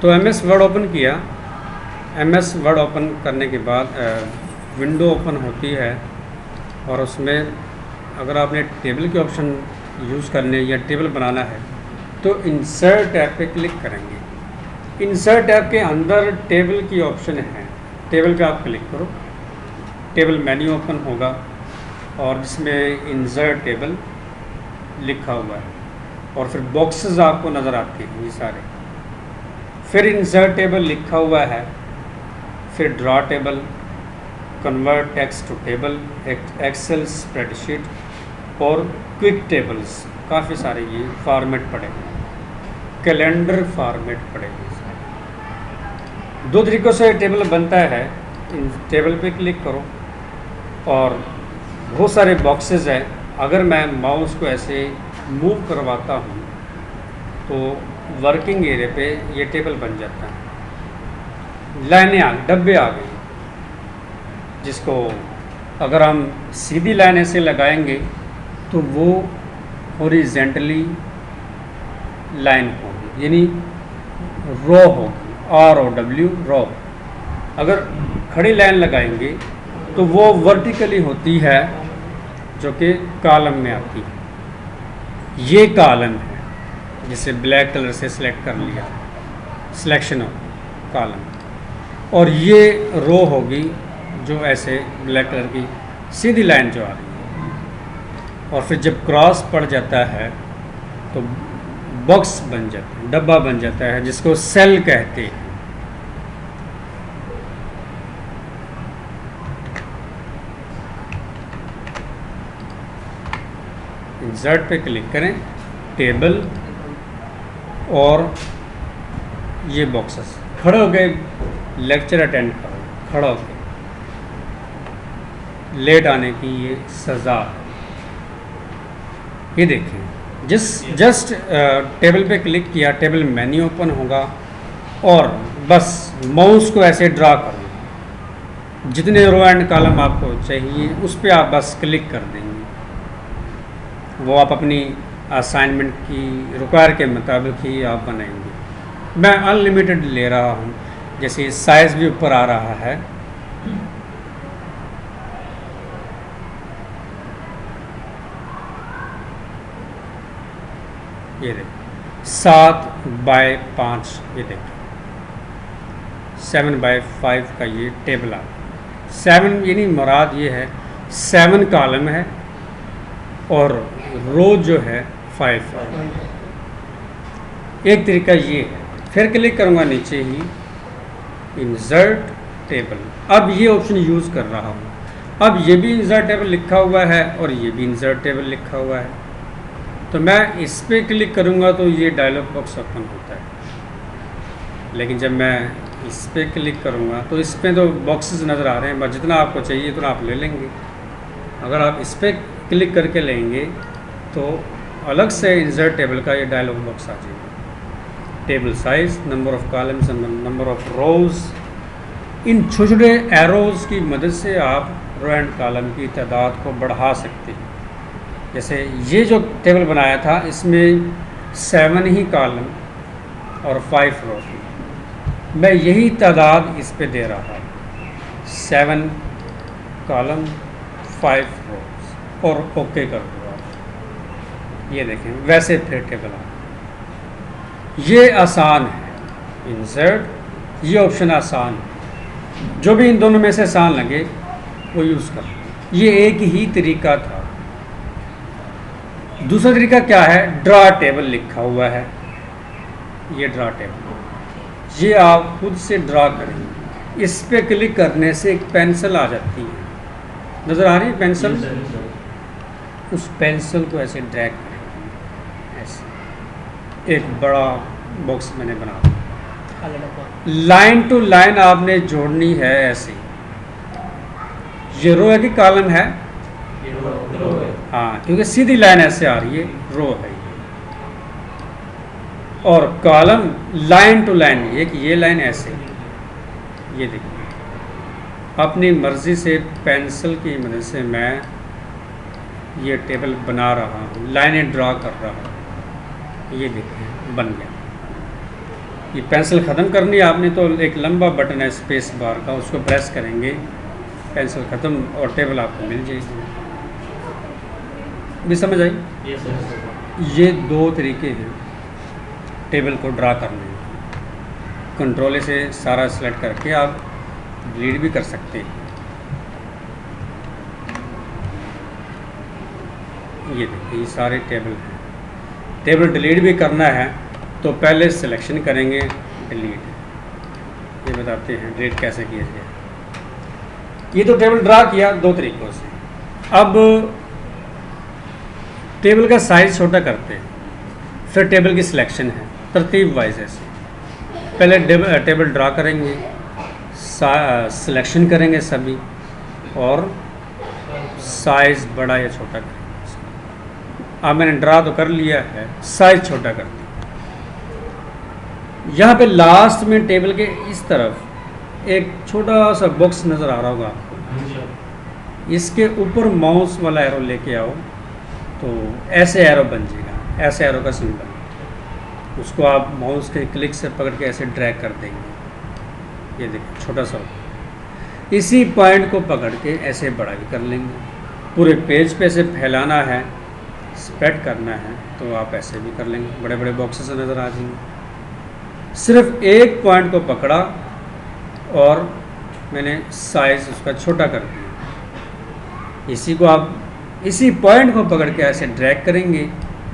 तो MS word open किया। MS word open करने के बाद विंडो ओपन होती है और उसमें अगर आपने टेबल के ऑप्शन यूज़ करने या टेबल बनाना है तो इंसर्ट टैब पे क्लिक करेंगे। इंसर्ट टैब के अंदर टेबल की ऑप्शन है, टेबल पे आप क्लिक करो, टेबल मेन्यू ओपन होगा और जिसमें इंसर्ट टेबल लिखा हुआ है और फिर बॉक्सेस आपको नज़र आते हैं ये सारे। फिर इंसर्ट टेबल लिखा हुआ है, फिर draw table, convert text to table, excel spreadsheet और क्विक टेबल्स, काफ़ी सारे ये फॉर्मेट पड़ेंगे, कैलेंडर फॉर्मेट पड़ेंगे। दो तरीक़ों से टेबल बनता है। इन टेबल पे क्लिक करो और बहुत सारे बॉक्सेस हैं। अगर मैं माउस को ऐसे मूव करवाता हूँ तो वर्किंग एरिया पे ये टेबल बन जाता है। लाइनें आ गई, डब्बे आ गए, जिसको अगर हम सीधी लाइन ऐसे लगाएंगे तो वो हॉरिजेंटली लाइन होगी, यानी रो होगी, ROW रो। अगर खड़ी लाइन लगाएंगे तो वो वर्टिकली होती है, जो कि कॉलम में आती है। ये कॉलम है जिसे ब्लैक कलर से सिलेक्ट कर लिया, सिलेक्शन हो कॉलम। और ये रो होगी जो ऐसे ब्लैक कलर की सीधी लाइन जो आ रही है। और फिर जब क्रॉस पड़ जाता है तो बॉक्स बन जाता है, डब्बा बन जाता है, जिसको सेल कहते हैं। इंसर्ट पे क्लिक करें, टेबल और ये बॉक्सेस। खड़े हो गए, लेक्चर अटेंड करो, खड़ा हो गए, लेट आने की ये सज़ा। ये देखें, जस्ट टेबल पे क्लिक किया, टेबल मेन्यू ओपन होगा और बस माउस को ऐसे ड्रा करो, जितने रो एंड कॉलम आपको चाहिए उस पर आप बस क्लिक कर देंगे। वो आप अपनी असाइनमेंट की रिक्वायर के मुताबिक ही आप बनाएंगे। मैं अनलिमिटेड ले रहा हूँ, जैसे साइज़ भी ऊपर आ रहा है। ये देखिए 7/5, ये देखिए 7/5 का ये टेबल आ। 7 यानी मुराद ये है 7 कॉलम है और रो जो है 5 है। एक तरीका ये है। फिर क्लिक करूँगा नीचे ही, इंसर्ट टेबल। अब ये ऑप्शन यूज़ कर रहा हूँ। अब ये भी इंसर्ट टेबल लिखा हुआ है और ये भी इंसर्ट टेबल लिखा हुआ है, तो मैं इस पर क्लिक करूँगा तो ये डायलॉग बॉक्स ओपन होता है। लेकिन जब मैं इस पर क्लिक करूँगा तो इस पर तो बॉक्सेस नज़र आ रहे हैं, बस जितना आपको चाहिए उतना आप ले लेंगे। अगर आप इस पर क्लिक करके लेंगे तो अलग से इंसर्ट टेबल का ये डायलॉग बॉक्स आ जाएगा। Table size, number of columns, number of rows. इन छोटे छोटे एरोज़ की मदद से आप रो एंड कॉलम की तादाद को बढ़ा सकते हैं। जैसे ये जो टेबल बनाया था इसमें 7 ही कॉलम और 5 रो थी, मैं यही तादाद इस पे दे रहा हूँ, 7 कॉलम 5 रोज और ओके कर दूँगा। ये देखें वैसे फिर टेबल आ। ये आसान है, इंसर्ट ये ऑप्शन आसान है। जो भी इन दोनों में से आसान लगे वो यूज़ कर। ये एक ही तरीका था। दूसरा तरीका क्या है, ड्रा टेबल लिखा हुआ है, ये ड्रा टेबल, ये आप खुद से ड्रा करेंगे। इस पे क्लिक करने से एक पेंसिल आ जाती है, नज़र आ रही है पेंसिल, उस पेंसिल को ऐसे ड्रैग करेंगे, ऐसे एक बड़ा बॉक्स मैंने बना दिया। लाइन टू लाइन आपने जोड़नी है ऐसे। ये रो है कि कॉलम है? हाँ, क्योंकि सीधी लाइन ऐसे आ रही है, रो है ये। और कॉलम लाइन टू लाइन, एक ये लाइन ऐसे, ये देखिए। अपनी मर्ज़ी से पेंसिल की मदद से मैं ये टेबल बना रहा हूँ, लाइनें ड्रा कर रहा हूँ। ये देखिए बन गया। ये पेंसिल ख़त्म करनी है आपने तो एक लंबा बटन है स्पेस बार का, उसको प्रेस करेंगे, पेंसिल ख़त्म और टेबल आपको मिल जाएगी। भी समझ आई? ये दो तरीके हैं टेबल को ड्रा करने के। कंट्रोल से सारा सेलेक्ट करके आप डिलीट भी कर सकते हैं। ये देखिए ये सारे टेबल हैं। टेबल डिलीट भी करना है तो पहले सिलेक्शन करेंगे डिलीट। ये बताते हैं डिलीट कैसे किया जाए। ये तो टेबल ड्रा किया दो तरीक़ों से। अब टेबल का साइज़ छोटा करते हैं, फिर टेबल की सिलेक्शन है तरतीब वाइज ऐसे। पहले टेबल ड्रा करेंगे, सिलेक्शन करेंगे सभी और साइज़ बड़ा या छोटा करेंगे। अब मैंने ड्रा तो कर लिया है, साइज़ छोटा कर दिया। यहाँ पे लास्ट में टेबल के इस तरफ एक छोटा सा बॉक्स नज़र आ रहा होगा आपको, इसके ऊपर माउस वाला एरो लेके आओ तो ऐसे एरो बन जाएगा, ऐसे एरो का सिंबल। उसको आप माउस के क्लिक से पकड़ के ऐसे ड्रैग कर देंगे। ये देखिए छोटा सा, इसी पॉइंट को पकड़ के ऐसे बड़ा भी कर लेंगे। पूरे पेज पे से फैलाना है, स्प्रेड करना है तो आप ऐसे भी कर लेंगे, बड़े बड़े बॉक्सेस नज़र आ जाएंगे। सिर्फ एक पॉइंट को पकड़ा और मैंने साइज़ उसका छोटा कर दिया। इसी को आप इसी पॉइंट को पकड़ के ऐसे ड्रैग करेंगे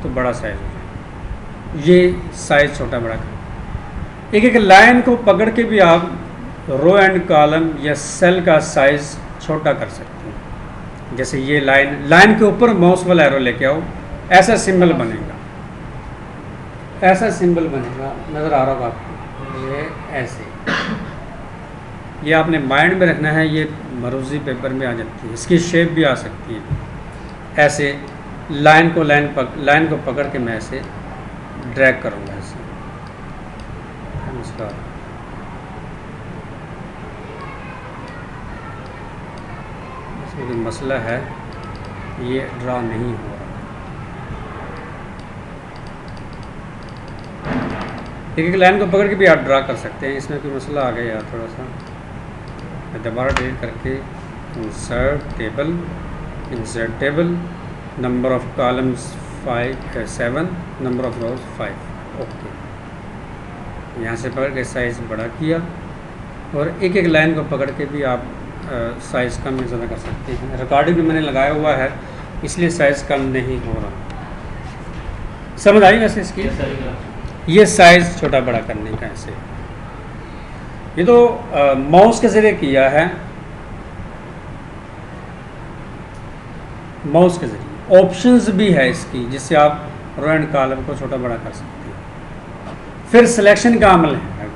तो बड़ा साइज़ हो जाएगा। ये साइज़ छोटा बड़ा कर, एक एक लाइन को पकड़ के भी आप रो एंड कॉलम या सेल का साइज़ छोटा कर सकते हैं। जैसे ये लाइन के ऊपर माउस वाला एरो लेके आओ, ऐसा सिंबल बनेगा, ऐसा सिंबल बनेगा, नज़र आ रहा होगा आपको। ये ऐसे, ये आपने माइंड में रखना है। ये मरूजी पेपर में आ जाती है, इसकी शेप भी आ सकती है। ऐसे लाइन को पकड़ के मैं ऐसे ड्रैग करूँगा ऐसे। नमस्कार। इसमें कोई मसला है, ये ड्रा नहीं हो रहा। एक लाइन को पकड़ के भी आप ड्रा कर सकते हैं, इसमें कोई मसला आ गया यार थोड़ा सा। मैं दोबारा डिलीट करके insert table, number of columns 7, number of rose 5। Okay, यहाँ से पकड़ के साइज़ बड़ा किया और एक एक लाइन को पकड़ के भी आप साइज़ कम या ज़्यादा कर सकते हैं। रिकॉर्डिंग भी मैंने लगाया हुआ है इसलिए साइज़ कम नहीं हो रहा। समझ आई वैसे इसकी? ये साइज़ छोटा बड़ा करने का ऐसे। ये तो माउस के ज़रिए किया है, माउस के ज़रिए। ऑप्शंस भी है इसकी जिससे आप रो एंड कॉलम को छोटा बड़ा कर सकते हैं। फिर सिलेक्शन का अमल है,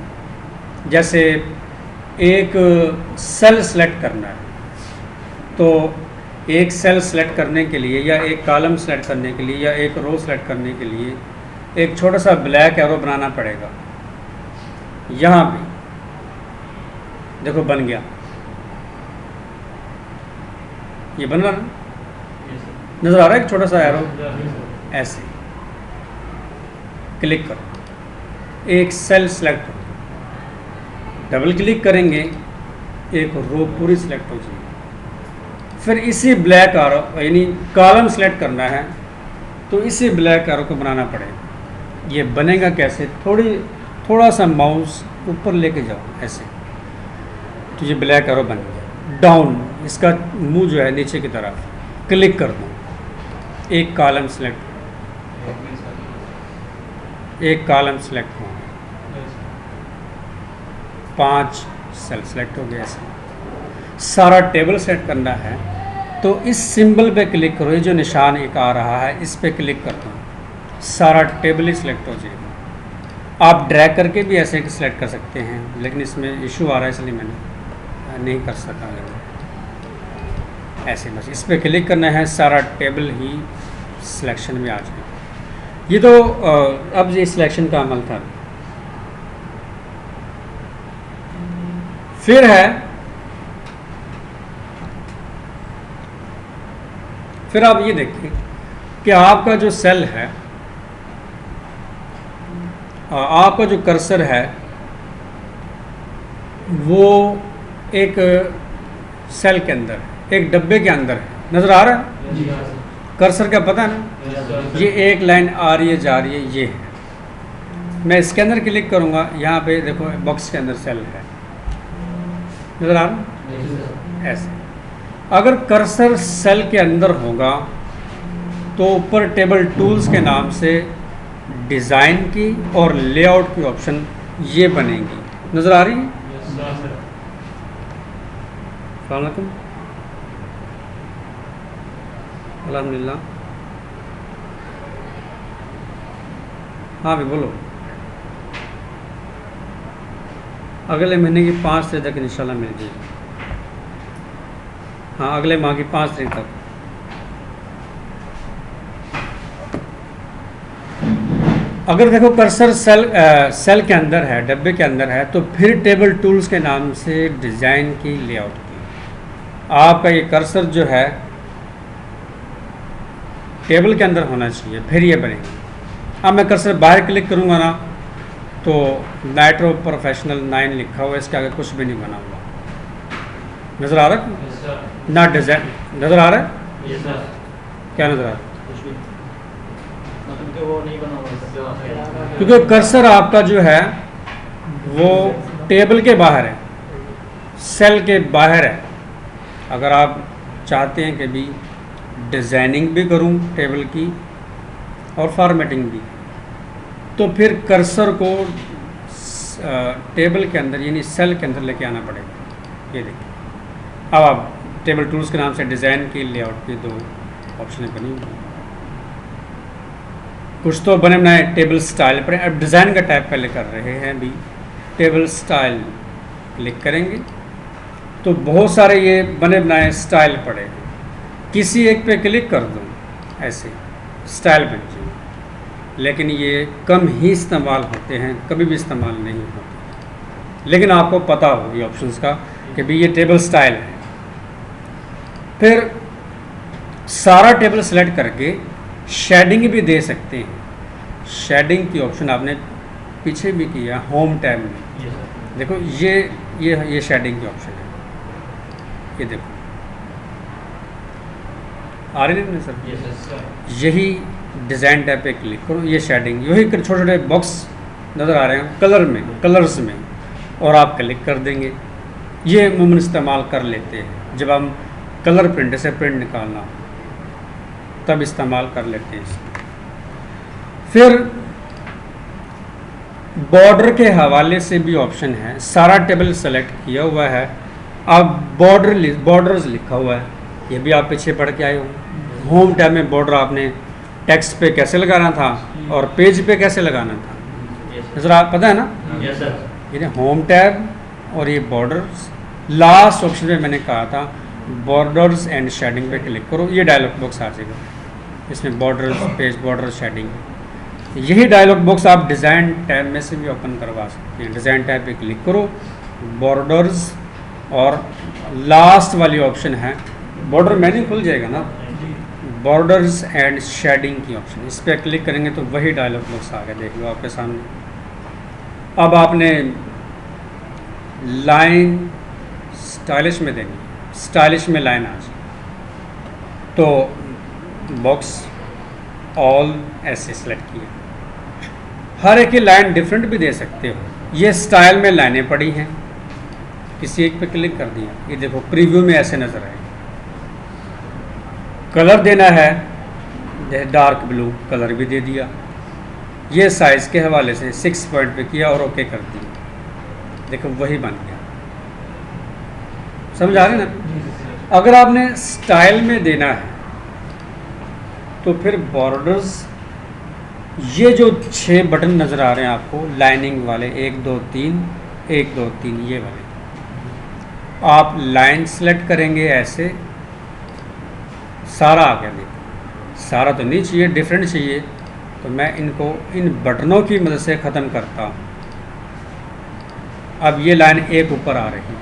जैसे एक सेल सेलेक्ट करना है तो एक सेल सेलेक्ट करने के लिए या एक कॉलम सेलेक्ट करने के लिए या एक रो सेलेक्ट करने के लिए एक छोटा सा ब्लैक एरो बनाना पड़ेगा। यहाँ पे देखो बन गया, ये बन रहा ना, नज़र आ रहा है एक छोटा सा एरो। ऐसे क्लिक करो, एक सेल सेलेक्ट हो, डबल क्लिक करेंगे एक रो पूरी सेलेक्ट हो जाएगी। फिर इसी ब्लैक एरो यानी कॉलम सेलेक्ट करना है तो इसी ब्लैक एरो को बनाना पड़ेगा। ये बनेगा कैसे? थोड़ा सा माउस ऊपर लेके जाओ ऐसे तो ये ब्लैक एरो बन गया। डाउन, इसका मुंह जो है नीचे की तरफ क्लिक कर दो, एक कॉलम सेलेक्ट हो, 5 सेल सेलेक्ट हो गए। ऐसे सारा टेबल सेट करना है तो इस सिंबल पे क्लिक करो, ये जो निशान एक आ रहा है इस पे क्लिक कर दो, सारा टेबल ही सिलेक्ट हो जाएगा। आप ड्रैग करके भी ऐसे सिलेक्ट कर सकते हैं, लेकिन इसमें इशू आ रहा है इसलिए मैंने नहीं कर सका। ऐसे बस इस पर क्लिक करना है, सारा टेबल ही सिलेक्शन में आ जाएगा। ये तो अब ये सिलेक्शन का अमल था। फिर आप ये देखिए कि आपका जो सेल है, आपका जो कर्सर है वो एक सेल के अंदर, एक डब्बे के अंदर है, नज़र आ रहा है? कर्सर का पता है ना? ये एक लाइन आ रही है, जा रही है, ये है। मैं इसके अंदर क्लिक करूँगा, यहाँ पे देखो बॉक्स के अंदर सेल है, नज़र आ रहा है? ऐसे अगर कर्सर सेल के अंदर होगा तो ऊपर टेबल टूल्स के नाम से डिज़ाइन की और लेआउट की ऑप्शन ये बनेगी, नज़र आ रही है? अस्सलामुअलैकुम, अल्हम्दुलिल्लाह। हाँ भाई बोलो। अगले महीने की 5 तारीख तक इंशाल्लाह मिल जाएगी। हाँ, अगले माह की 5 तारीख तक। अगर देखो कर्सर सेल के अंदर है, डब्बे के अंदर है, तो फिर टेबल टूल्स के नाम से डिज़ाइन की, लेआउट की, आपका ये कर्सर जो है टेबल के अंदर होना चाहिए, फिर ये बनेगी। अब मैं कर्सर बाहर क्लिक करूँगा ना तो नाइट्रो प्रोफेशनल 9 लिखा हुआ है, इसके आगे कुछ भी नहीं बना हुआ, नज़र आ रहा है? ना डिज़ाइन नज़र आ रहा है? क्या नज़र आ रहा है? वो नहीं बना हुआ, क्योंकि कर्सर आपका जो है वो टेबल के बाहर है, सेल के बाहर है। अगर आप चाहते हैं कि भी डिज़ाइनिंग भी करूं टेबल की और फॉर्मेटिंग भी, तो फिर कर्सर को टेबल के अंदर यानी सेल के अंदर लेके आना पड़ेगा। ये देखिए, अब आप टेबल टूल्स के नाम से डिज़ाइन की, लेआउट की 2 ऑप्शन बनी हुई। कुछ तो बने बनाए टेबल स्टाइल पर। अब डिज़ाइन का टाइप पहले कर रहे हैं भी, टेबल स्टाइल क्लिक करेंगे तो बहुत सारे ये बने बनाए स्टाइल पड़े, किसी एक पे क्लिक कर दूँ ऐसे स्टाइल बन जाए, लेकिन ये कम ही इस्तेमाल होते हैं, कभी भी इस्तेमाल नहीं होते। लेकिन आपको पता हो ये ऑप्शंस का कि भी ये टेबल स्टाइल है। फिर सारा टेबल सेलेक्ट करके शेडिंग भी दे सकते हैं। शेडिंग की ऑप्शन आपने पीछे भी किया होम टैब में, देखो ये शेडिंग की ऑप्शन है, ये देखो आ रही है सर? यही डिज़ाइन टैब पे क्लिक करो, ये शेडिंग, यही छोटे छोटे बॉक्स नज़र आ रहे हैं कलर में, कलर्स में, और आप क्लिक कर देंगे। ये अमूमन इस्तेमाल कर लेते हैं जब हम कलर प्रिंट से प्रिंट निकालना हो, तब इस्तेमाल कर लेते हैं इसको। फिर बॉर्डर के हवाले से भी ऑप्शन है, सारा टेबल सेलेक्ट किया हुआ है, अब बॉर्डर्स लिखा हुआ है, ये भी आप पीछे पढ़ के आए हो। होम टैब में बॉर्डर आपने टेक्स्ट पे कैसे लगाना था और पेज पे कैसे लगाना था, जरा पता है ना? Yes sir. ये होम टैब और ये बॉर्डर्स, लास्ट ऑप्शन में मैंने कहा था बॉर्डर्स एंड शेडिंग पे क्लिक करो, ये डायलॉग बॉक्स आ जाएगा, इसमें बॉर्डर्स, पेज बॉर्डर, शेडिंग। यही डायलॉग बॉक्स आप डिज़ाइन टैब में से भी ओपन करवा सकते हैं। डिज़ाइन टैब पे क्लिक करो, बॉर्डर्स, और लास्ट वाली ऑप्शन है बॉर्डर में नहीं खुल जाएगा ना, बॉर्डर्स एंड शेडिंग की ऑप्शन, इस पर क्लिक करेंगे तो वही डायलॉग बॉक्स आ गया, देख लो आपके सामने। अब आपने लाइन स्टाइलिश में देंगे, स्टाइलिश में लाइन आ जाए तो बॉक्स ऑल ऐसे सेलेक्ट किए, हर एक की लाइन डिफरेंट भी दे सकते हो। ये स्टाइल में लाइनें पड़ी हैं, किसी एक पे क्लिक कर दिया, ये देखो प्रीव्यू में ऐसे नज़र आएगी। कलर देना है जैसे डार्क ब्लू कलर भी दे दिया, ये साइज़ के हवाले से 6 पॉइंट पे किया और ओके कर दिया, देखो वही बन गया। समझ आ रही ना? अगर आपने स्टाइल में देना है तो फिर बॉर्डर्स, ये जो 6 बटन नज़र आ रहे हैं आपको लाइनिंग वाले, 1 2 3 1 2 3, ये वाले आप लाइन सेलेक्ट करेंगे ऐसे, सारा आ गया। देखो सारा तो नहीं चाहिए, डिफरेंट चाहिए, तो मैं इनको इन बटनों की मदद से ख़त्म करता हूँ। अब ये लाइन एक ऊपर आ रही है,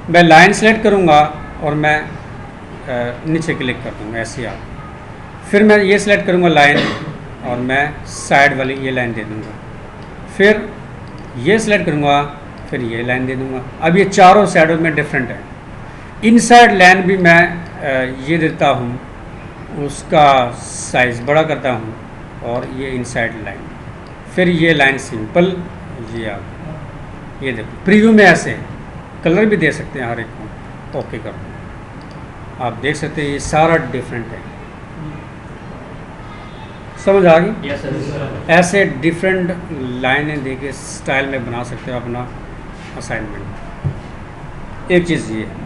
मैं लाइन सेलेक्ट करूँगा और मैं नीचे क्लिक कर दूँगा ऐसे आप, फिर मैं ये सिलेक्ट करूँगा लाइन और मैं साइड वाली ये लाइन दे दूँगा, फिर ये सिलेक्ट करूँगा, फिर ये लाइन दे दूँगा। अब ये चारों साइडों में डिफरेंट है। इनसाइड लाइन भी मैं ये देता हूँ, उसका साइज़ बड़ा करता हूँ, और ये इनसाइड लाइन, फिर ये लाइन सिंपल, ये आप ये देखो प्रीव्यू में ऐसे कलर भी दे सकते हैं हर एक को। ओके कर दो, आप देख सकते हैं ये सारा डिफरेंट है। समझ आ गई? Yes sir. ऐसे डिफरेंट लाइनें दे के स्टाइल में बना सकते हो अपना असाइनमेंट। एक चीज़ ये है,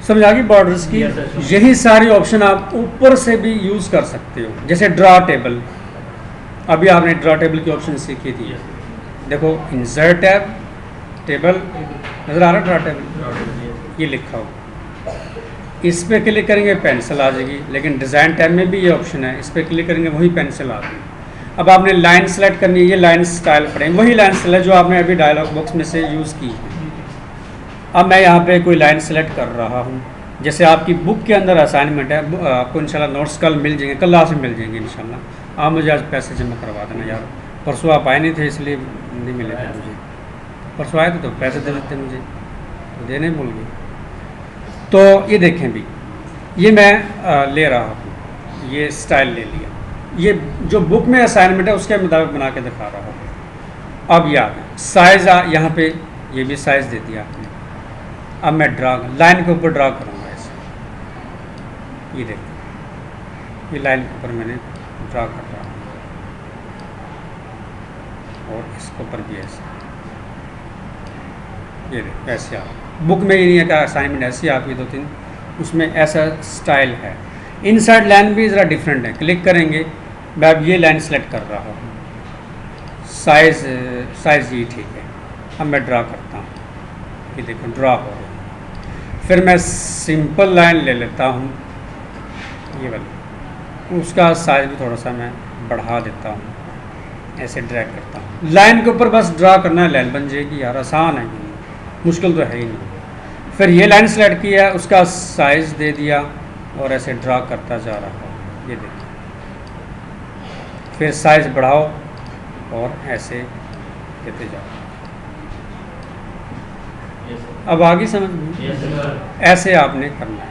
समझ आ गई बॉर्डर्स की। Yes, sir. यही सारी ऑप्शन आप ऊपर से भी यूज़ कर सकते हो, जैसे ड्रा टेबल। अभी आपने ड्रा टेबल की ऑप्शन सीखी थी। देखो इंसर्ट टैब, टेबल नज़र आ रहा है, ड्रा टेबल ये लिखा हो, इस पर क्लिक करेंगे पेंसिल आ जाएगी। लेकिन डिज़ाइन टैब में भी ये ऑप्शन है, इस पर क्लिक करेंगे वही पेंसिल आ जाएगी। अब आपने लाइन सेलेक्ट करनी है, ये लाइन स्टाइल पड़ेंगे, वही लाइन स्टाइल है जो आपने अभी डायलॉग बॉक्स में से यूज़ की है। अब मैं यहाँ पे कोई लाइन सेलेक्ट कर रहा हूँ, जैसे आपकी बुक के अंदर असाइनमेंट है, आपको इंशाल्लाह नोट्स कल मिल जाएंगे, कल लास्ट में मिल जाएंगे इंशाल्लाह। आप मुझे आज पैसे जमा करवा देना यार, परसों आप आए नहीं थे इसलिए नहीं मिले थे मुझे, परसों आए थे तो पैसे दे देते मुझे, तो देने भूल गए। तो ये देखें भी, ये मैं ले रहा हूँ, ये स्टाइल ले लिया, ये जो बुक में असाइनमेंट है उसके मुताबिक बना के दिखा रहा हूँ। अब याद साइज़ यहाँ पे ये भी साइज़ दे दिया आपने। अब मैं ड्रा लाइन के ऊपर ड्रा करूँगा ऐसे, ये देखो ये लाइन के ऊपर मैंने ड्रा कर रहा हूँ, और इसके ऊपर भी ऐसे, ये देखो ऐसे आप बुक में ही नहीं है क्या असाइनमेंट ऐसी आपकी 2-3, उसमें ऐसा स्टाइल है। इनसाइड लाइन भी ज़रा डिफरेंट है, क्लिक करेंगे, मैं अब ये लाइन सेलेक्ट कर रहा हूँ, साइज़ ये ठीक है। अब मैं ड्रा करता हूँ, ये देखो ड्रा हो रही है। फिर मैं सिंपल लाइन ले लेता हूँ, ये वाली, उसका साइज़ भी थोड़ा सा मैं बढ़ा देता हूँ, ऐसे ड्रैग करता हूँ। लाइन के ऊपर बस ड्रा करना है, लाइन बन जाएगी यार, आसान है, मुश्किल तो है ही नहीं। फिर ये लाइन सेलेक्ट किया, उसका साइज़ दे दिया और ऐसे ड्रा करता जा रहा हूँ, ये देखिए। फिर साइज़ बढ़ाओ और ऐसे देते जाओ। अब आगे समझ में, ऐसे आपने करना है।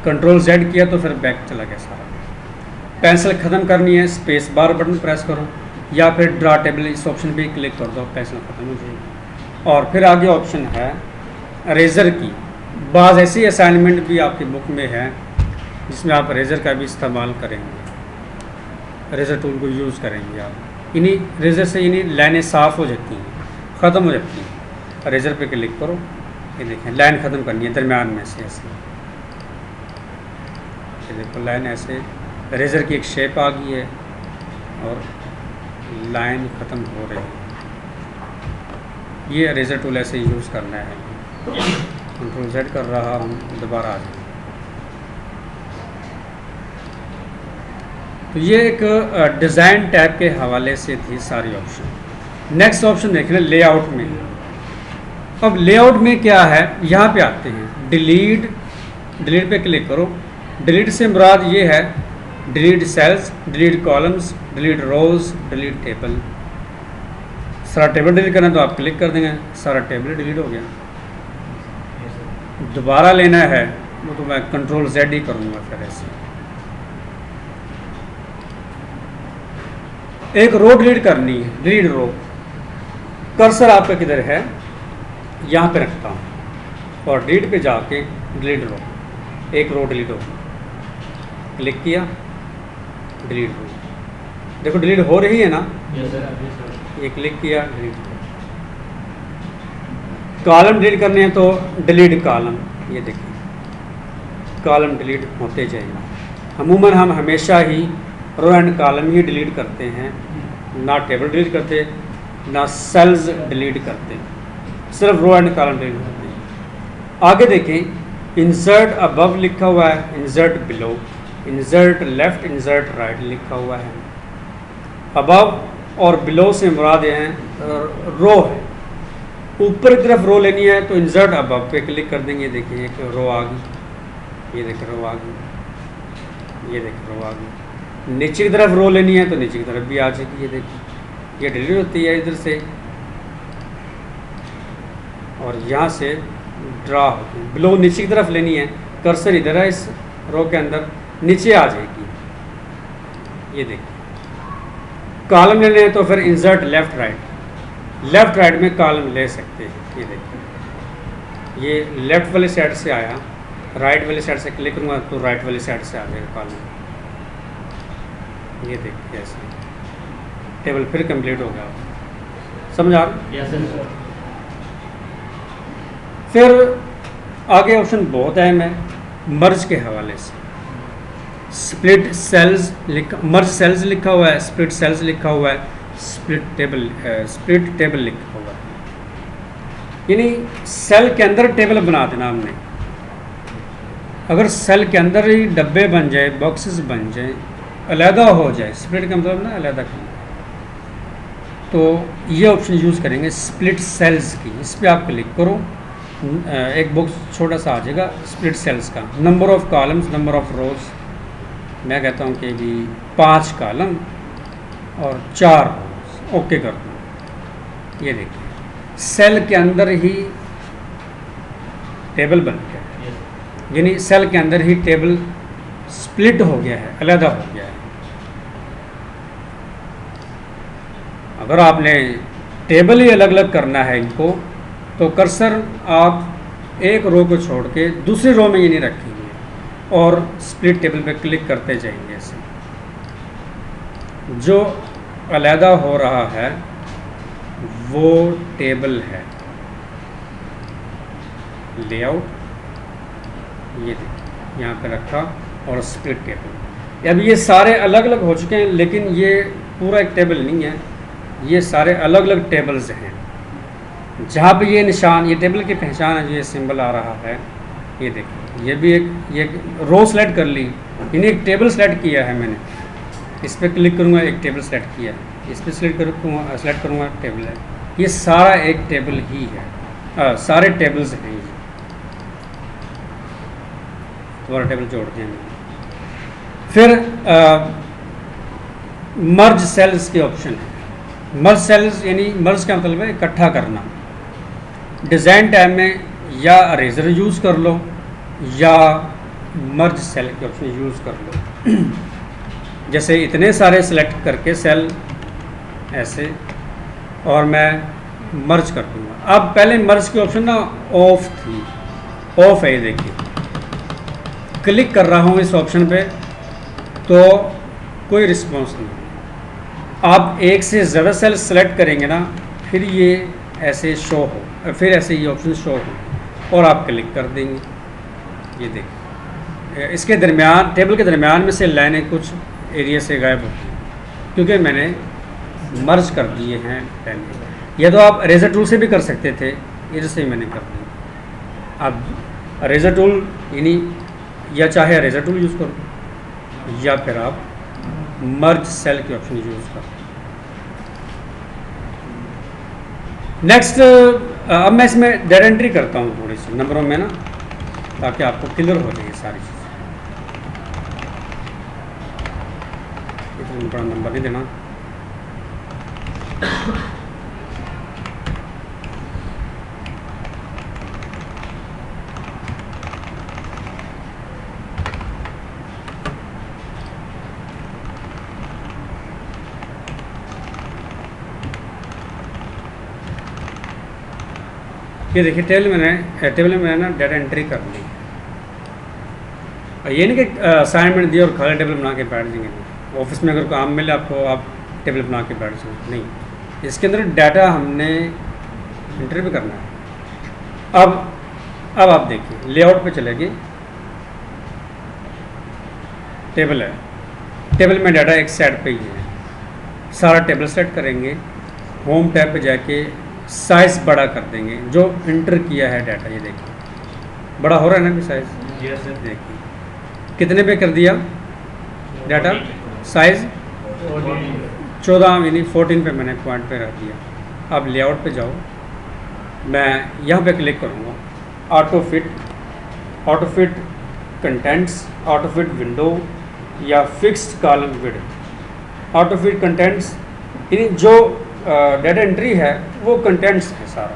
कंट्रोल Z किया तो फिर बैक चला गया सारा। पेंसिल ख़त्म करनी है, स्पेस बार बटन प्रेस करो, या फिर ड्रा टेबल इस ऑप्शन पे क्लिक कर दो, पेंसिल ख़त्म हो जाएगी। और फिर आगे ऑप्शन है इरेज़र की। बाज़ ऐसी असाइनमेंट भी आपकी बुक में है जिसमें आप इरेज़र का भी इस्तेमाल करेंगे, इरेज़र टूल को यूज़ करेंगे आप। इन्हीं इरेज़र से इन्हीं लाइनें साफ़ हो जाती हैं, ख़त्म हो जाती हैं। इरेज़र पे क्लिक करो, ये देखें लाइन ख़त्म करनी है दरमियान में से ऐसे, ये देखो लाइन ऐसे, इरेज़र की एक शेप आ गई है और लाइन ख़त्म हो रही है। ये इरेज़र टूल ऐसे यूज़ करना है। कंट्रोल Z कर रहा हूँ, दोबारा आ जाए। तो ये एक डिज़ाइन टैब के हवाले से थी सारी ऑप्शन। नेक्स्ट ऑप्शन देख लें लेआउट में। अब लेआउट में क्या है, यहाँ पे आते हैं डिलीट, डिलीट पे क्लिक करो। डिलीट से मुराद ये है delete cells, delete columns, delete rows, delete table. सारा टेबल डिलीट करना तो आप क्लिक कर देंगे, सारा टेबल डिलीट हो गया। दोबारा लेना है वो तो मैं कंट्रोल Z ही करूँगा। फिर ऐसे एक रो डिलीट करनी है, डिलीट रो। कर्सर आपका किधर है, यहाँ पे रखता हूँ और डिलीट पे जाके डिलीट रो, एक रो डिलीट हो, क्लिक किया डिलीट रो। देखो डिलीट हो रही है ना, ये क्लिक किया डिलीट हो। कॉलम डिलीट करने हैं तो डिलीट कॉलम, ये देखिए कॉलम डिलीट होते जाएगा। अमूमन हम हमेशा ही रो एंड कॉलम ही डिलीट करते हैं, ना टेबल डिलीट करते, ना सेल्स डिलीट करते, सिर्फ रो एंड कॉलम डिलीट करते हैं। आगे देखें इंसर्ट अबव लिखा हुआ है, insert below, insert left, insert right लिखा हुआ है। अबव और बिलो से मुराद हैं रो है, ऊपर की तरफ रो लेनी है तो इंसर्ट अबव पे क्लिक कर देंगे। देखिए एक रो आ गई, ये देखिए रो आ गई, ये देखिए रो आ गई। नीचे की तरफ रो लेनी है तो नीचे की तरफ भी आ जाएगी। ये देखिए, ये डिलीट होती है इधर से और यहाँ से ड्रा होती है। बिलो नीचे की तरफ लेनी है, कर्सर इधर है, इस रो के अंदर नीचे आ जाएगी। ये देखिए, कॉलम लेने हैं तो फिर इंसर्ट लेफ्ट राइट में कॉलम ले सकते हैं। ये देखिए, ये लेफ्ट वाली साइड से आया, राइट वाली साइड से क्लिक करूँगा तो राइट वाली साइड से आ जाएगा कॉलम। ये देखिए ऐसे टेबल फिर कंप्लीट हो गया। समझ आ रहा? Yes sir. फिर आगे ऑप्शन बहुत अहम है, मर्ज के हवाले से। स्प्लिट सेल्स मर्ज सेल्स लिखा हुआ है, स्प्लिट सेल्स लिखा हुआ है, स्प्लिट टेबल लिखा हुआ है। यानी सेल के अंदर टेबल बना देना हमने। अगर सेल के अंदर ही डब्बे बन जाए, बॉक्सेस बन जाए, अलहदा हो जाए, स्प्लिट का मतलब ना अलहदा करना, तो ये ऑप्शन यूज़ करेंगे स्प्लिट सेल्स की। इस पर आप क्लिक करो, एक बॉक्स छोटा सा आ जाएगा स्प्लिट सेल्स का। Number of columns, number of rows, मैं कहता हूँ कि भी 5 कॉलम और 4 रोज। ओके कर दूँ। ये देखिए, सेल के अंदर ही टेबल बन गया है, यानी सेल के अंदर ही टेबल स्प्लिट हो गया है, अलहदा हो गया है। अगर आपने टेबल ही अलग अलग करना है इनको, तो कर्सर आप एक रो को छोड़ के दूसरी रो में ये नहीं रखेंगे और स्प्लिट टेबल पे क्लिक करते जाएंगे। ऐसे जो अलहदा हो रहा है वो टेबल है। लेआउट, ये देखिए यहाँ पे रखा और स्प्लिट टेबल। अब ये सारे अलग अलग हो चुके हैं, लेकिन ये पूरा एक टेबल नहीं है, ये सारे अलग अलग टेबल्स हैं। जहाँ पे ये निशान, ये टेबल की पहचान है, जो ये सिंबल आ रहा है, ये देखिए, ये भी ये रो सेलेक्ट कर ली, यानी एक टेबल सेलेक्ट किया है मैंने। इस पर क्लिक करूँगा, एक टेबल सेलेक्ट किया है, इस पर सेलेक्ट करूँगा टेबल है। ये सारा एक टेबल ही है, सारे टेबल्स हैं। ये दोबारा टेबल जोड़ दिया मैंने। फिर मर्ज सेल्स के ऑप्शन है। मर्ज सेल्स यानी मर्ज का मतलब है इकट्ठा करना। डिज़ाइन टैब में या अरेजर यूज़ कर लो या मर्ज सेल के ऑप्शन यूज़ कर लो। जैसे इतने सारे सेलेक्ट करके सेल ऐसे, और मैं मर्ज कर दूँगा। अब पहले मर्ज की ऑप्शन ना ऑफ थी, ऑफ है। ये देखिए, क्लिक कर रहा हूँ इस ऑप्शन पे तो कोई रिस्पॉन्स नहीं। आप एक से ज़्यादा सेल सेलेक्ट करेंगे ना, फिर ये ऐसे शो हो, फिर ऐसे ये ऑप्शन शो हो और आप क्लिक कर देंगे। ये देखिए, इसके दरमियान, टेबल के दरमियान में से लाइनें कुछ एरिया से गायब होती हैं क्योंकि मैंने मर्ज कर दिए हैं पहले। या तो आप रेजर टूल से भी कर सकते थे, ये जैसे मैंने कर दिया। अब रेजर टूल यानी या चाहे रेजर टूल यूज़ करो या फिर आप मर्ज सेल के ऑप्शन यूज़ करो। नेक्स्ट, अब मैं इसमें डेटा एंट्री करता हूँ थोड़ी सी नंबरों में ना, ताकि आपको क्लियर हो जाए सारी चीज़ें। इतना बड़ा नंबर नहीं देना। ये देखिए, टेबल में मैंने ना डेटा एंट्री कर ली। ये नहीं कि असाइनमेंट दिया और खाली टेबल बना के बैठ जाएंगे। ऑफिस में अगर काम मिले आपको, आप टेबल बना के बैठ जाओ, नहीं। इसके अंदर डाटा हमने एंट्री भी करना है। अब आप देखिए, लेआउट पे चलेगी, टेबल है, टेबल में डाटा एक साइड पे ही है। सारा टेबल सेट करेंगे, होम टैब पे जाके साइज़ बड़ा कर देंगे जो इंटर किया है डाटा। ये देखिए, बड़ा हो रहा है ना भी साइज़। Yes sir. देखिए कितने पे कर दिया डाटा, साइज़ 14 यानी 14 पे मैंने पॉइंट पे रख दिया। अब लेआउट पे जाओ, मैं यहाँ पे क्लिक करूँगा, auto fit contents, auto fit window, या fixed column width. Auto fit contents यानी जो डाटा एंट्री है वो कंटेंट्स है सारा,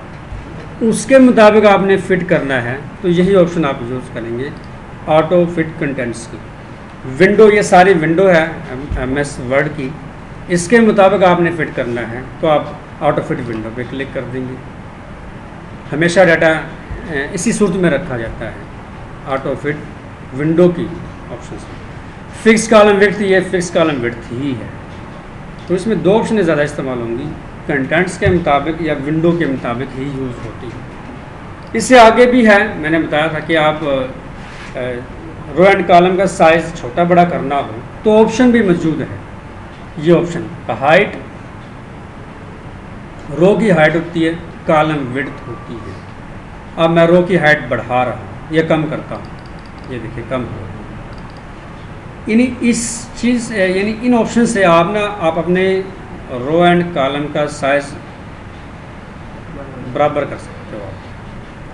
उसके मुताबिक आपने फिट करना है, तो यही ऑप्शन आप यूज़ करेंगे ऑटो फिट कंटेंट्स की। विंडो, ये सारी विंडो है MS वर्ड की, इसके मुताबिक आपने फिट करना है तो आप ऑटो फिट विंडो पे क्लिक कर देंगे। हमेशा डाटा इसी सूरत में रखा जाता है ऑटो फिट विंडो की ऑप्शन से। फिक्स कॉलम विड्थ, ये फिक्स कॉलम विड्थ ही है, तो इसमें दो ऑप्शन ज़्यादा इस्तेमाल होंगी, कंटेंट्स के मुताबिक या विंडो के मुताबिक ही यूज़ होती है। इससे आगे भी है, मैंने बताया था कि आप रो एंड कॉलम का साइज़ छोटा बड़ा करना हो तो ऑप्शन भी मौजूद है। ये ऑप्शन हाइट, रो की हाइट होती है, कॉलम विड्थ होती है। अब मैं रो की हाइट बढ़ा रहा हूँ, ये कम करता हूँ, ये देखिए कम हो। यानी इस चीज़ यानी इन ऑप्शन से आप अपने रो एंड कॉलम का साइज़ बराबर कर सकते हो।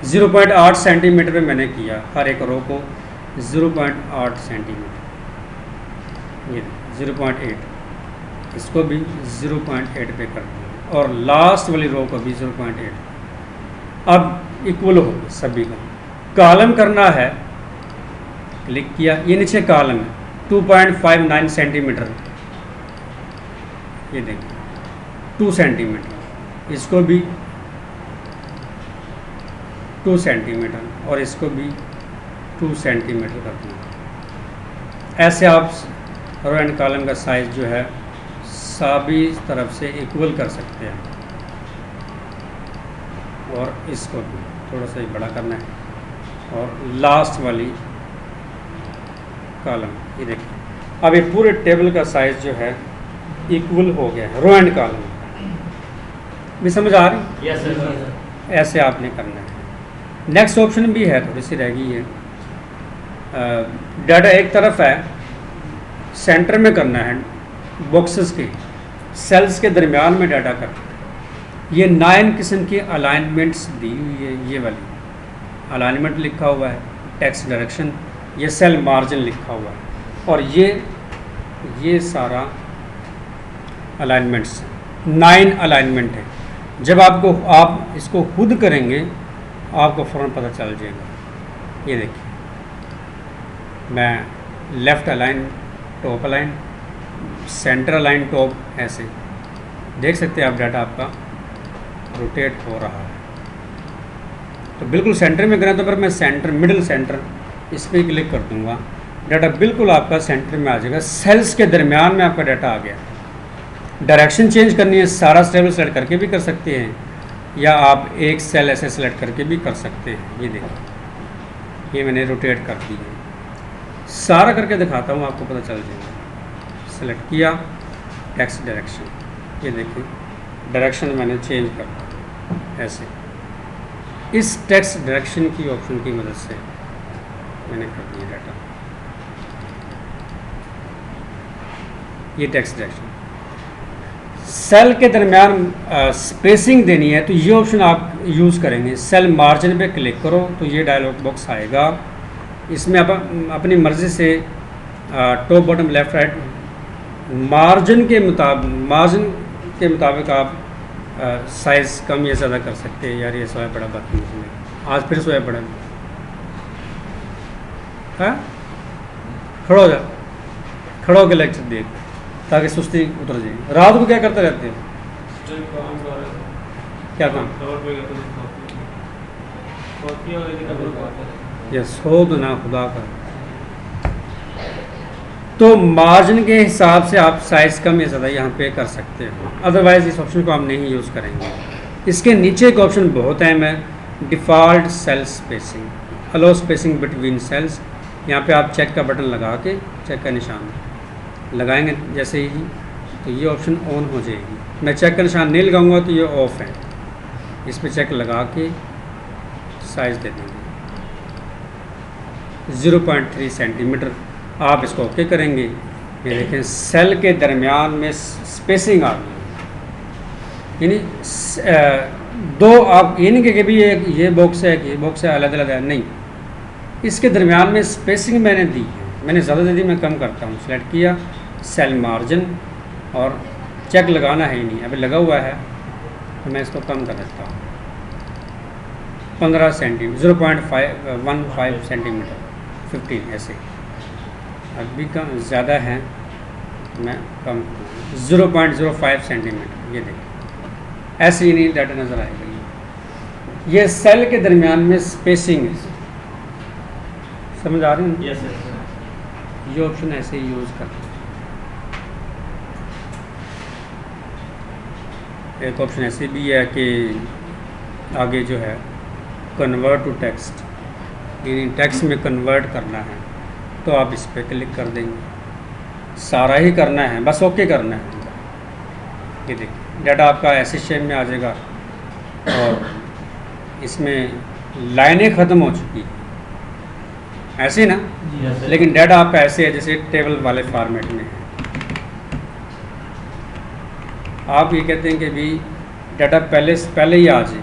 0.8 सेंटीमीटर पे मैंने किया, हर एक रो को 0.8 सेंटीमीटर, ये 0.8, इसको भी 0.8 पे कर दिया और लास्ट वाली रो को भी 0.8। अब इक्वल हो सभी का। कॉलम करना है, क्लिक किया, ये नीचे कॉलम है 2.59 सेंटीमीटर, ये देखिए 2 सेंटीमीटर, इसको भी 2 सेंटीमीटर और इसको भी 2 सेंटीमीटर कर दूँगा। ऐसे आप रो एंड कॉलम का साइज़ जो है सभी तरफ से इक्वल कर सकते हैं। और इसको भी थोड़ा सा बड़ा करना है और लास्ट वाली कॉलम, ये देखिए अब ये पूरे टेबल का साइज़ जो है इक्वल हो गया है रो एंड कॉलम। भी समझ आ रही? Yes sir. ऐसे आपने करना है। नेक्स्ट ऑप्शन भी है, थोड़ी सी रह गई है। डाटा एक तरफ है, सेंटर में करना है, बॉक्सेस के सेल्स के दरमियान में डाटा करना है। ये 9 किस्म की अलाइनमेंट्स दी हुई है, ये वाली अलाइनमेंट लिखा हुआ है, टेक्स्ट डायरेक्शन, ये सेल मार्जिन लिखा हुआ है और ये सारा अलाइनमेंट्स 9 अलाइनमेंट है। जब आप इसको खुद करेंगे आपको फ़ौरन पता चल जाएगा। ये देखिए मैं left align, top align, centre align, top, ऐसे देख सकते हैं आप डाटा आपका रोटेट हो रहा है। तो बिल्कुल सेंटर में करें तो फिर मैं सेंटर, मिडिल सेंटर, इस पर क्लिक कर दूंगा, डाटा बिल्कुल आपका सेंटर में आ जाएगा, सेल्स के दरमियान में आपका डाटा आ गया। डायरेक्शन चेंज करनी है, सारा टेबल सेलेक्ट करके भी कर सकते हैं या आप एक सेल ऐसे सेलेक्ट करके भी कर सकते हैं। ये देखिए ये मैंने रोटेट कर दी है, सारा करके दिखाता हूँ आपको पता चल जाएगा। सेलेक्ट किया, टेक्स्ट डायरेक्शन, ये देखिए डायरेक्शन मैंने चेंज कर दिया ऐसे। इस टेक्स्ट डायरेक्शन की ऑप्शन की मदद से मैंने कर दिया डाटा, ये टेक्स्ट डायरेक्शन। सेल के दरमियान स्पेसिंग देनी है तो ये ऑप्शन आप यूज़ करेंगे। सेल मार्जिन पे क्लिक करो तो ये डायलॉग बॉक्स आएगा, इसमें आप अपनी मर्ज़ी से top, bottom, left, right margin के मुताबिक आप साइज़ कम या ज़्यादा कर सकते हैं। यार ये सोया पड़ा बदतमीज़ में, आज फिर सोया पड़ा है। खड़ो हो जा, खड़ो के लेक्चर देख ताकि सुस्ती उतर जाए। रात को क्या करते रहते हैं? क्या काम? ये सो तो ना खुदा का। तो मार्जिन के हिसाब से आप साइज़ कम या ज़्यादा यहाँ पे कर सकते हो, अदरवाइज़ इस ऑप्शन को आप नहीं यूज़ करेंगे। इसके नीचे एक ऑप्शन बहुत अहम है, डिफ़ॉल्ट सेल स्पेसिंग, अलो स्पेसिंग बिटवीन सेल्स। यहाँ पे आप चेक का बटन लगा के, चेक का निशान लगाएंगे जैसे ही, तो ये ऑप्शन ऑन हो जाएगी। मैं चेक का निशान नहीं लगाऊंगा तो ये ऑफ़ है, इस पर चेक लगा के साइज़ दे देंगे 0.3 सेंटीमीटर। आप इसको ओके करेंगे, ये देखें सेल के दरमियान में स्पेसिंग आ गई। यानी दो, आप ये नहीं कि भी ये बॉक्स है कि ये बॉक्स है अलग अलग है, नहीं, इसके दरमियान में स्पेसिंग मैंने दी है। मैंने ज़्यादा दे दी, मैं कम करता हूँ। सेलेक्ट किया, सेल मार्जिन, और चेक लगाना है ही नहीं, अभी लगा हुआ है तो मैं इसको कम कर देता हूँ 15 सेंटीमीटर, 0.15 सेंटीमीटर, 15 ऐसे। अभी कम ज़्यादा है, मैं कम 0.05 सेंटीमीटर, ये देखिए ऐसे ही नहीं डाटा नज़र आएगा। ये सेल के दरमियान में स्पेसिंग है, समझ आ रही है? Yes sir. ये ऑप्शन ऐसे ही यूज़ करते हैं। एक ऑप्शन ऐसे भी है कि आगे जो है कन्वर्ट टू टेक्स्ट, यानी टेक्स्ट में कन्वर्ट करना है तो आप इस पर क्लिक कर देंगे। सारा ही करना है, बस ओके करना है। ये देखिए डाटा आपका ऐसे शेप में आ जाएगा और इसमें लाइनें ख़त्म हो चुकी हैं, ऐसे ना, लेकिन डाटा आपका ऐसे है जैसे टेबल वाले फॉर्मेट में है। आप ये कहते हैं कि भी डाटा पहले ही आ जाए,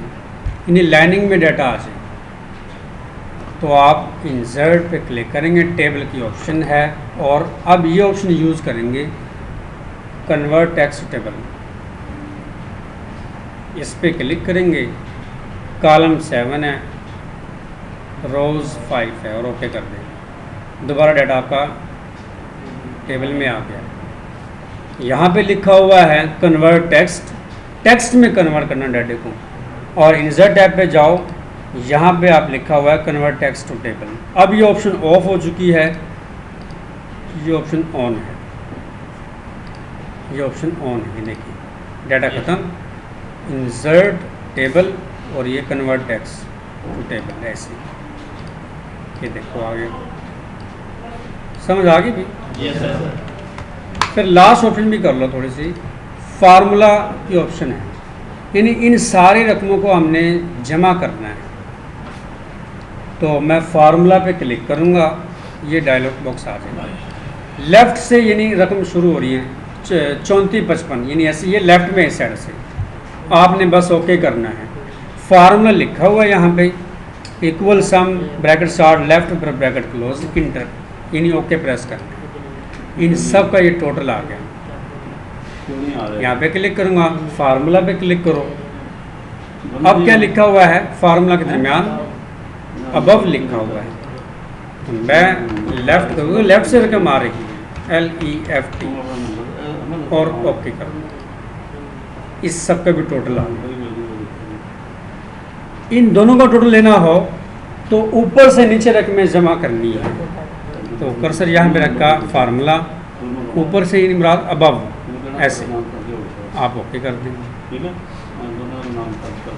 यानी लाइनिंग में डाटा आ जाए, तो आप इंसर्ट पे क्लिक करेंगे, टेबल की ऑप्शन है, और अब ये ऑप्शन यूज़ करेंगे कन्वर्ट टेक्स्ट टू टेबल। इस पे क्लिक करेंगे, कॉलम 7 है, रोज़ 5 है, और ओके कर देंगे। दोबारा डाटा आपका टेबल में आ गया। यहाँ पे लिखा हुआ है कन्वर्ट टेक्स्ट, टेक्स्ट में कन्वर्ट करना डाटे को, और इंसर्ट टैब पे जाओ, यहाँ पे आप लिखा हुआ है कन्वर्ट टेक्स्ट टू टेबल। अब ये ऑप्शन ऑफ हो चुकी है, ये ऑप्शन ऑन है, ये ऑप्शन ऑन है। देखिए डाटा ख़त्म, इंसर्ट टेबल और ये कन्वर्ट टेक्स्ट टू टेबल, ऐसे। ये देखो आगे समझ आ गई भी। Yes sir. फिर लास्ट ऑप्शन भी कर लो थोड़ी सी, फार्मूला की ऑप्शन है, यानी इन सारी रकमों को हमने जमा करना है। तो मैं फार्मूला पे क्लिक करूँगा, ये डायलॉग बॉक्स आ जाएगा। लेफ़्ट से यानी रकम शुरू हो रही है 3455, यानी ऐसे ये लेफ़्ट में इस साइड से आपने बस ओके करना है। फार्मूला लिखा हुआ है यहाँ पे, इक्वल सम bracket start left bracket close inter, यानी ओके प्रेस करना है। इन सब का ये टोटल आ गया। यहाँ पे क्लिक करूँगा, फार्मूला पे क्लिक करो। अब क्या लिखा हुआ है, फार्मूला के दरमियान अबव लिखा हुआ है, तो मैं लेफ्ट करूँगा, लेफ्ट से रकम आ रही है LEFT, और ओके करूँगा। इस सब का भी टोटल आ गया। इन दोनों का टोटल लेना हो तो ऊपर से नीचे रकमें जमा करनी है। तो कर्सर यहाँ पे रखा, फार्मूला, ऊपर से इन मुराद अबव, ऐसे आप ओके कर देंगे।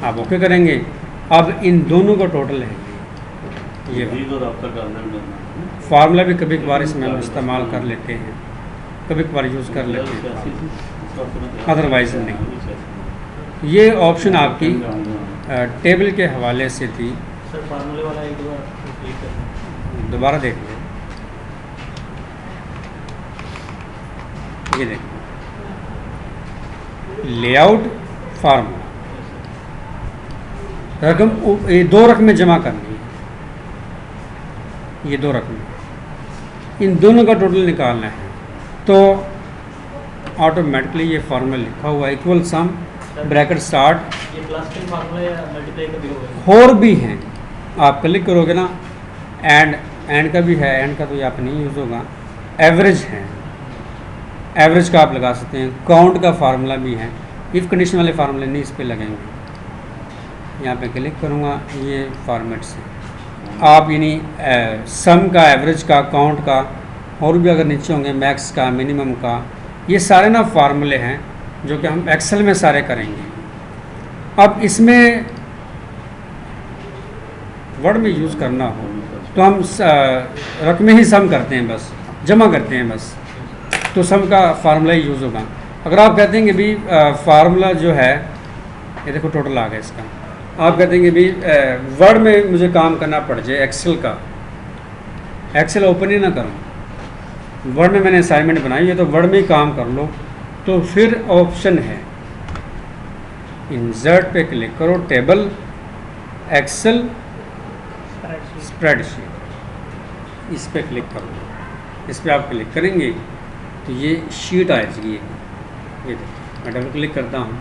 आप ओके करेंगे, अब इन दोनों का टोटल है ये। फार्मूला भी कभी कभार इसमें हम इस्तेमाल कर लेते हैं, कभी कभार यूज़ कर लेते हैं, अदरवाइज नहीं। ये ऑप्शन आपकी टेबल के हवाले से थी। सर फार्मूले वाला एक बार क्लिक करना, दोबारा देख लो, ये देखो लेआउट फार्मूला, रकम ये दो रकमें जमा करनी है, ये दो रकमें, इन दोनों का टोटल निकालना है। तो ऑटोमेटिकली ये फार्मूला लिखा हुआ है इक्वल सम ब्रैकेट स्टार्ट, ये प्लस के फार्मूला या मल्टीप्लाई का भी होगा? और भी हैं, आप क्लिक करोगे ना, एंड का भी है, एंड का तो यहाँ पे नहीं यूज़ होगा। एवरेज है, एवरेज का आप लगा सकते हैं। काउंट का फार्मूला भी है, इफ़ कंडीशन वाले फार्मूले नहीं इस पर लगेंगे। यहाँ पे क्लिक करूँगा, ये फॉर्मेट से आप यानी सम का, एवरेज का, काउंट का, और भी अगर नीचे होंगे मैक्स का, मिनिमम का, ये सारे ना फार्मूले हैं जो कि हम एक्सेल में सारे करेंगे। अब इसमें वर्ड में यूज़ करना हो तो हम रकमें ही सम करते हैं, बस जमा करते हैं बस, तो सम का फार्मूला ही यूज़ होगा। अगर आप कहते हैं कि भी फार्मूला जो है, ये देखो टोटल आ गया इसका, आप कहते हैं कि भी वर्ड में मुझे काम करना पड़ जाए एक्सेल का, एक्सेल ओपन ही ना करूँ, वर्ड में मैंने असाइनमेंट बनाई है तो वर्ड में ही काम कर लो, तो फिर ऑप्शन है इंसर्ट पे क्लिक करो, टेबल, एक्सेल, स्प्रेडशीट, इस पे क्लिक करो। इस पर आप क्लिक करेंगे तो ये शीट आ जाएगी। ये देखिए मैं डबल क्लिक करता हूँ,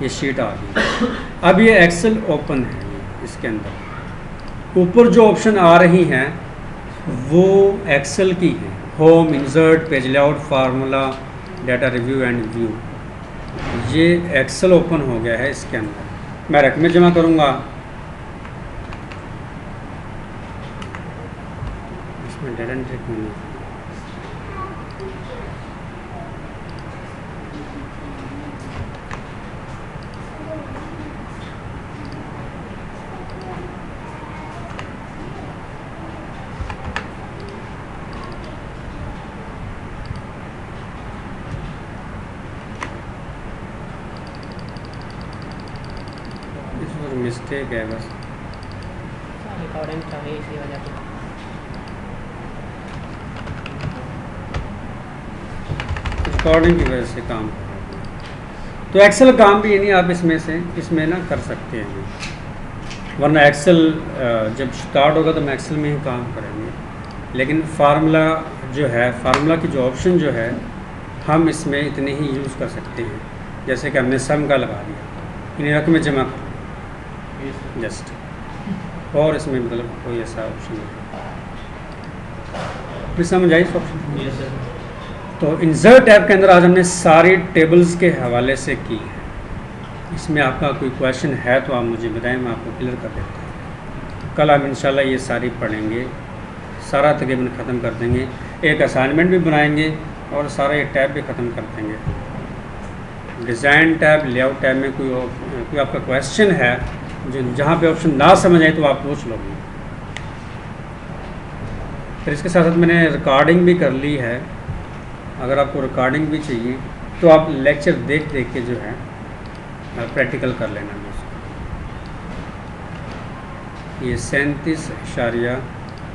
ये शीट आ गई। अब ये एक्सेल ओपन है। इसके अंदर ऊपर जो ऑप्शन आ रही हैं वो एक्सेल की हैं, home, insert, page layout, formula, data review and view. ये एक्सेल ओपन हो गया है इसके अंदर। मैं रकमें जमा करूँगा, इसमें डेटा एंट्री करनी है। मिस्टेक है बस, रिकॉर्डिंग चाहिए इसी वजह से। रिकॉर्डिंग की वजह से काम कर रहा है। तो एक्सेल काम भी यानी आप इसमें ना कर सकते हैं, वरना एक्सेल जब स्टार्ट होगा तो हम एक्सेल में ही काम करेंगे। लेकिन फार्मूला जो है, फार्मूला की जो ऑप्शन जो है हम इसमें इतने ही यूज़ कर सकते हैं। जैसे कि हमने सम का लगा दिया, इन रकमें जमा कर जस्ट, और इसमें मतलब कोई ऐसा ऑप्शन नहीं। समझ आई इस ऑप्शन? Yes sir. तो इंसर्ट टैब के अंदर आज हमने सारी टेबल्स के हवाले से की है। इसमें आपका कोई क्वेश्चन है तो आप मुझे बताएं, मैं आपको क्लियर कर देता हूँ। कल हम इंशाल्लाह ये सारी पढ़ेंगे, सारा तकरीबन ख़त्म कर देंगे, एक असाइनमेंट भी बनाएंगे और सारा ये टैब भी ख़त्म कर देंगे। डिज़ाइन टैब, लेआउट टैब में कोई आपका क्वेश्चन है जो जहाँ पे ऑप्शन ना समझ आए तो आप पूछ लोगे। फिर इसके साथ साथ मैंने रिकॉर्डिंग भी कर ली है। अगर आपको रिकॉर्डिंग भी चाहिए तो आप लेक्चर देख देख के जो है प्रैक्टिकल कर लेना। ये 37.2